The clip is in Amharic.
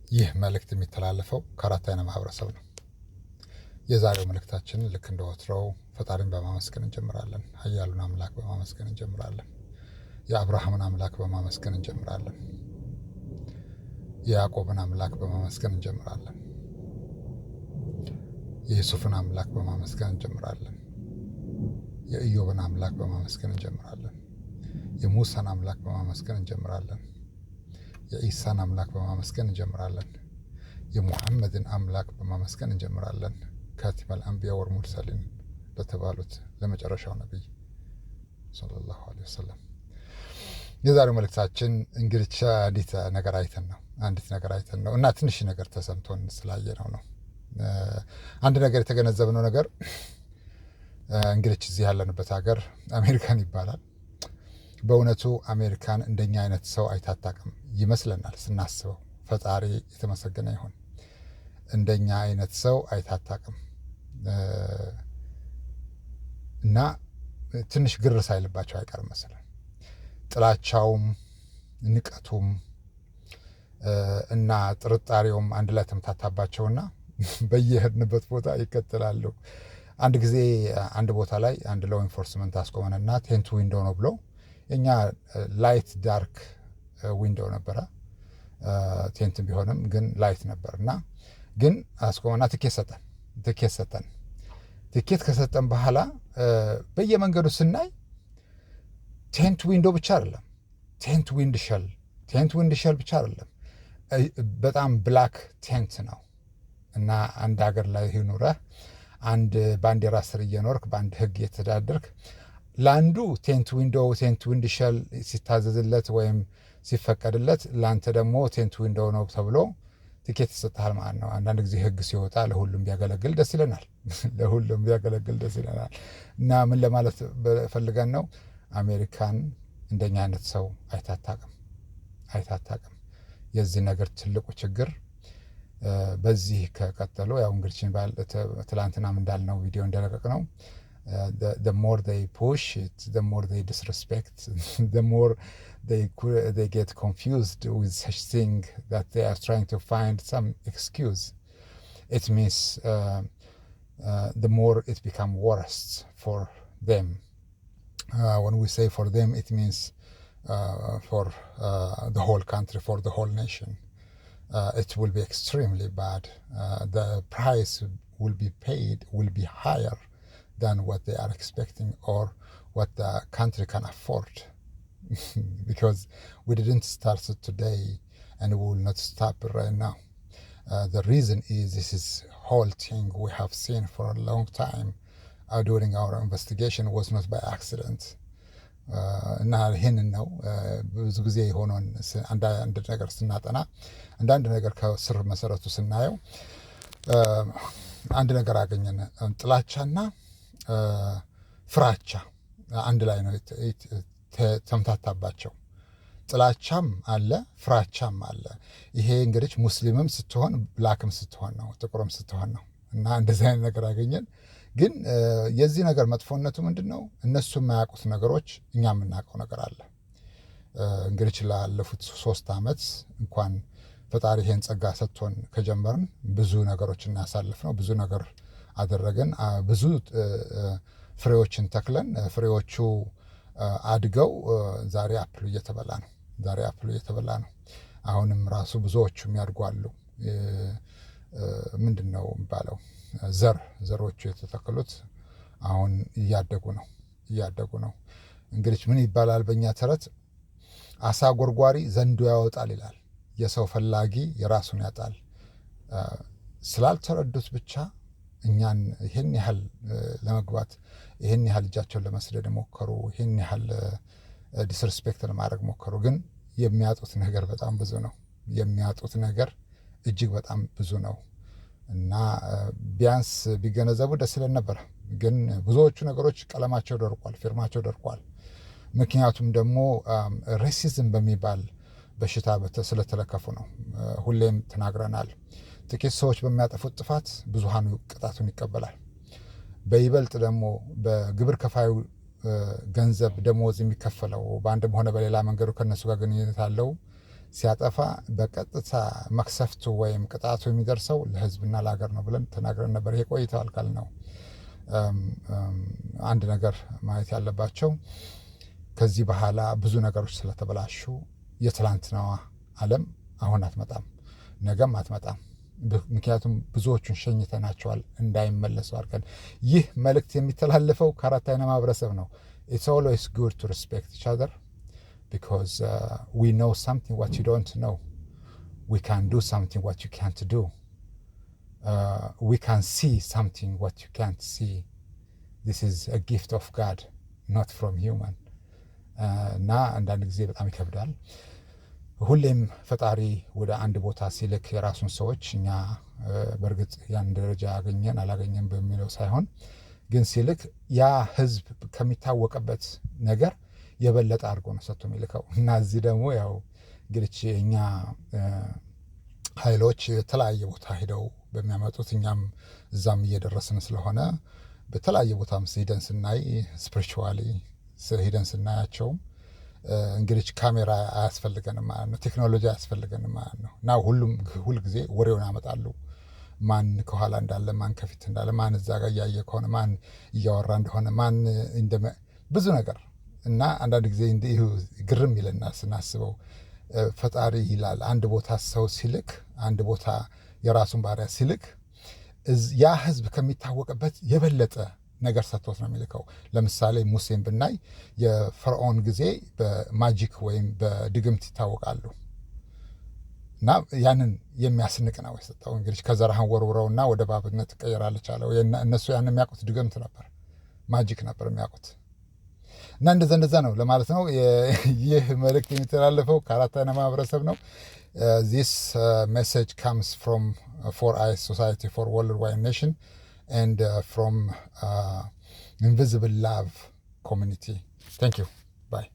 ይህ መልእክት የሚተላለፈው ከአራት አይነት ማህበረሰብ ነው። የዛሬው መልእክታችን ልክ እንደ ወትሮው ፈጣሪን በማመስገን እንጀምራለን። ኃያሉን አምላክ በማመስገን እንጀምራለን። የአብርሃምን አምላክ በማመስገን እንጀምራለን። የያዕቆብን አምላክ በማመስገን እንጀምራለን። የዩሱፍን አምላክ በማመስገን እንጀምራለን። የኢዮብን አምላክ በማመስገን እንጀምራለን። የሙሳን አምላክ በማመስገን እንጀምራለን። የኢሳን አምላክ በማመስገን እንጀምራለን። የሙሐመድን አምላክ በማመስገን እንጀምራለን። ካቲበል አንቢያ ወልሙርሰሊን ለተባሉት ለመጨረሻው ነቢይ ሰለላሁ ዐለይሂ ወሰለም። የዛሬው መልእክታችን እንግዲህ አንዲት ነገር አይተን ነው እና ትንሽ ነገር ተሰምቶን ስላየነው ነው። አንድ ነገር የተገነዘብነው ነገር እንግዲህ እዚህ ያለንበት ሀገር አሜሪካን ይባላል። በእውነቱ አሜሪካን እንደኛ አይነት ሰው አይታጣቅም ይመስለናል ስናስበው። ፈጣሪ የተመሰገነ ይሁን። እንደኛ አይነት ሰው አይታጣቅም እና ትንሽ ግር ሳይልባቸው አይቀርም መሰለን። ጥላቻውም ንቀቱም እና ጥርጣሬውም አንድ ላይ ተምታታባቸውና በየሄድንበት ቦታ ይከተላሉ። አንድ ጊዜ አንድ ቦታ ላይ አንድ ሎው ኢንፎርስመንት አስቆመንና ቴንት ዊንዶ ነው ብሎ የኛ ላይት ዳርክ ዊንዶው ነበረ። ቴንት ቢሆንም ግን ላይት ነበር እና ግን አስቆመና ትኬት ሰጠን። ትኬት ከሰጠን በኋላ በየመንገዱ ስናይ ቴንት ዊንዶ ብቻ አይደለም፣ ቴንት ዊንድ ሸል ብቻ አይደለም፣ በጣም ብላክ ቴንት ነው። እና አንድ ሀገር ላይ ኑረህ አንድ ባንዲራ ስር እየኖርክ በአንድ ህግ የተዳደርክ ለአንዱ ቴንት ዊንድ ሸል ሲታዘዝለት ወይም ሲፈቀድለት ለአንተ ደግሞ ቴንት ዊንዶ ነው ተብሎ ትኬት ይሰጥሃል ማለት ነው። አንዳንድ ጊዜ ህግ ሲወጣ ለሁሉም ቢያገለግል ደስ ይለናል። እና ምን ለማለት ፈልገን ነው? አሜሪካን እንደኛ አይነት ሰው አይታጣቅም። የዚህ ነገር ትልቁ ችግር በዚህ ከቀጠሉ ያው እንግዲህ ትላንትናም እንዳልነው ቪዲዮ እንደለቀቅ ነው the more they push it, the more they disrespect, the more they get confused with such thing that they are trying to find some excuse. It means the more it become worse for them. When we say for them, it means for the whole country, for the whole nation. It will be extremely bad. The price will be paid will be higher than what they are expecting or what the country can afford. Because we didn't start it today and we will not stop it right now. The reason is this is whole thing we have seen for a long time during our investigation was not by accident. እና ይህንን ነው ብዙ ጊዜ የሆነውን አንዳንድ ነገር ስናጠና አንዳንድ ነገር ከስር መሰረቱ ስናየው አንድ ነገር አገኘን። ጥላቻና ፍራቻ አንድ ላይ ነው ተምታታባቸው። ጥላቻም አለ፣ ፍራቻም አለ። ይሄ እንግዲህ ሙስሊምም ስትሆን ብላክም ስትሆን ነው፣ ጥቁርም ስትሆን ነው። እና እንደዚህ አይነት ነገር አገኘን። ግን የዚህ ነገር መጥፎነቱ ምንድን ነው? እነሱ የማያውቁት ነገሮች እኛ የምናውቀው ነገር አለ። እንግዲህ ላለፉት 3 ዓመት እንኳን ፈጣሪ ይሄን ጸጋ ሰጥቶን ከጀመርን ብዙ ነገሮች እናሳልፍ ነው። ብዙ ነገር አደረገን። ብዙ ፍሬዎችን ተክለን ፍሬዎቹ አድገው ዛሬ አፕሉ እየተበላ ነው። አሁንም ራሱ ብዙዎቹም ያድጓሉ። ምንድን ነው የሚባለው? ዘሮቹ የተተከሉት አሁን እያደጉ ነው። እንግዲህ ምን ይባላል በእኛ ተረት? አሳ ጎርጓሪ ዘንዶ ያወጣል ይላል። የሰው ፈላጊ የራሱን ያጣል። ስላልተረዱት ብቻ እኛን ይህን ያህል ለመግባት ይህን ያህል እጃቸውን ለመስደድ ሞከሩ። ይህን ያህል ዲስሪስፔክት ለማድረግ ሞከሩ። ግን የሚያጡት ነገር በጣም ብዙ ነው። የሚያጡት ነገር እጅግ በጣም ብዙ ነው እና ቢያንስ ቢገነዘቡ ደስ ይለን ነበር። ግን ብዙዎቹ ነገሮች ቀለማቸው ደርቋል፣ ፊርማቸው ደርቋል። ምክንያቱም ደግሞ ሬሲዝም በሚባል በሽታ ስለተለከፉ ነው። ሁሌም ተናግረናል። ጥቂት ሰዎች በሚያጠፉት ጥፋት ብዙሃኑ ቅጣቱን ይቀበላል። በይበልጥ ደግሞ በግብር ከፋዩ ገንዘብ ደሞዝ የሚከፈለው በአንድም ሆነ በሌላ መንገዱ ከነሱ ጋር ግንኙነት አለው ሲያጠፋ በቀጥታ መክሰፍቱ ወይም ቅጣቱ የሚደርሰው ለህዝብና ለሀገር ነው ብለን ተናግረን ነበር። ይሄ ቆይተዋል ካልነው አንድ ነገር ማየት ያለባቸው ከዚህ በኋላ ብዙ ነገሮች ስለተበላሹ የትላንትናዋ ዓለም አሁን አትመጣም፣ ነገም አትመጣም። ምክንያቱም ብዙዎቹን ሸኝተናቸዋል እንዳይመለሱ አድርገን። ይህ መልእክት የሚተላለፈው ከአራት አይነ ማህበረሰብ ነው። It's always good to respect each other because we know something what you don't know. We can do something what you can't do. We can see something what you can't see. This is a gift of God, not from human. እና አንዳንድ ጊዜ በጣም ይከብዳል። ሁሌም ፈጣሪ ወደ አንድ ቦታ ሲልክ የራሱን ሰዎች እኛ በእርግጥ ያን ደረጃ ያገኘን አላገኘን በሚለው ሳይሆን ግን ሲልክ ያ ህዝብ ከሚታወቅበት ነገር የበለጠ አድርጎ ነው ሰጥቶ የሚልከው እና እዚህ ደግሞ ያው እንግዲህ እኛ ኃይሎች የተለያየ ቦታ ሄደው በሚያመጡት እኛም እዛም እየደረስን ስለሆነ በተለያየ ቦታም ሄደን ስናይ ስፒሪቹዋሊ ሄደን ስናያቸውም እንግዲህ ካሜራ አያስፈልገንም ማለት ነው፣ ቴክኖሎጂ አያስፈልገንም ማለት ነው። እና ሁልጊዜ ወሬውን ያመጣሉ። ማን ከኋላ እንዳለ፣ ማን ከፊት እንዳለ፣ ማን እዛ ጋር እያየ ከሆነ፣ ማን እያወራ እንደሆነ፣ ማን ብዙ ነገር እና አንዳንድ ጊዜ እንዲሁ ግርም ይለናል ስናስበው። ፈጣሪ ይላል አንድ ቦታ ሰው ሲልክ፣ አንድ ቦታ የራሱን ባሪያ ሲልክ ያ ህዝብ ከሚታወቅበት የበለጠ ነገር ሰጥቶት ነው የሚልከው። ለምሳሌ ሙሴን ብናይ የፈርዖን ጊዜ በማጂክ ወይም በድግምት ይታወቃሉ እና ያንን የሚያስንቅ ነው የሰጠው። እንግዲህ ከዘራህን ወርውረውና ወደ እባብነት ትቀየራለች አለው። እነሱ ያንን የሚያውቁት ድግምት ነበር፣ ማጂክ ነበር የሚያውቁት። እና እንደዛ ነው ለማለት ነው። ይህ መልእክት የሚተላለፈው ከአራት አይነ ማህበረሰብ ነው። This message comes from 4Eyes Society for Worldwide Nation and from Invisible Love Community. Thank you. Bye.